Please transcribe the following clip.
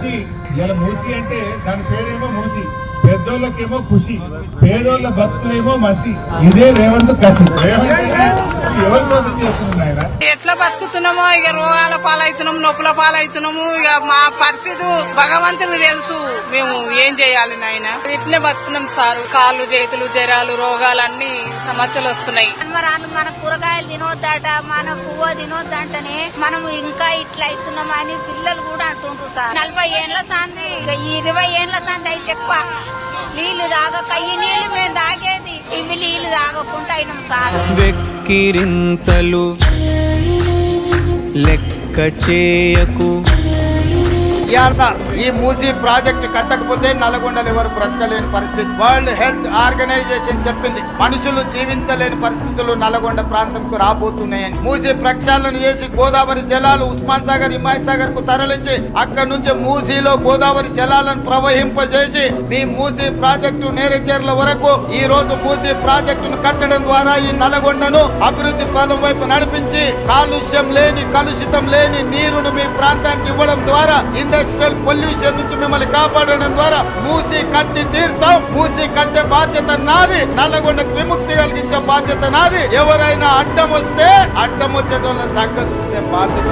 మూసి ఇలా మూసి అంటే దాని పేరేమో మూసి, పెద్దోళ్ళకేమో ఖుషి, పేదోళ్ళ బతుకులేమో మసి. ఇదే రేవంత్ కసి. రేవంత్ అంటే ఎవరి కోసం చేస్తున్నాడు ఆయన? ఎట్లా బతుకుతున్నామో ఇక రోగాల పాలవుతున్నాము, నొప్పుల పాలవుతున్నాము. ఇక మా పరిస్థితి భగవంతుడు తెలుసు, మేము ఏం చేయాలి నాయన. ఇట్లే బతుకున్నాం సార్. కాళ్ళు చేతులు జ్వరాలు రోగాలన్నీ సమస్యలు వస్తున్నాయి. మన కూరగాయలు తినొద్దట, మన పువ్వు తినొద్దంటనే మనం ఇంకా ఇట్లా అవుతున్నామని పిల్లలు కూడా అంటుండ్రు సార్. 40 ఏళ్ల సంది, 20 ఏళ్ల సంది అయితే ఎక్కువ నీళ్లు తాగక ఈ నీళ్లు మేము తాగేది, ఇవి నీళ్లు తాగకుండా అయినాం సార్. వెక్కిరింతలు లెక్క చేయకు. ఈ మూసీ ప్రాజెక్టు కట్టకపోతే నల్గొండలో ఎవరు బ్రతకలేని పరిస్థితి. వరల్డ్ హెల్త్ ఆర్గనైజేషన్ చెప్పింది, మనుషులు జీవించలేని పరిస్థితులు నల్గొండ ప్రాంతంకు రాబోతున్నాయని. మూసీ ప్రక్షాళన చేసి గోదావరి జలాలు ఉస్మాన్ సాగర్, హిమాయత్ సాగర్ కు తరలించి అక్కడి నుంచి మూసీలో గోదావరి జలాలను ప్రవహింపజేసి మీ మూసీ ప్రాజెక్టు నేరేచెర్ల వరకు ఈ రోజు మూసీ ప్రాజెక్టును కట్టడం ద్వారా ఈ నల్గొండను అభివృద్ధి పదం వైపు నడిపించి కాలుష్యం లేని, కలుషితం లేని నీరును మీ ప్రాంతానికి ఇవ్వడం ద్వారా ఇండస్ట్రియల్ పొల్యూషన్ నుంచి మిమ్మల్ని కాపాడడం ద్వారా మూసి కట్టి తీరుతాం. మూసి కట్టే బాధ్యత నాది, నల్లగొండకు విముక్తి కలిగించే బాధ్యత నాది. ఎవరైనా అడ్డం వస్తే అడ్డం వచ్చేటోళ్ళ సంగతి చూసే బాధ్యత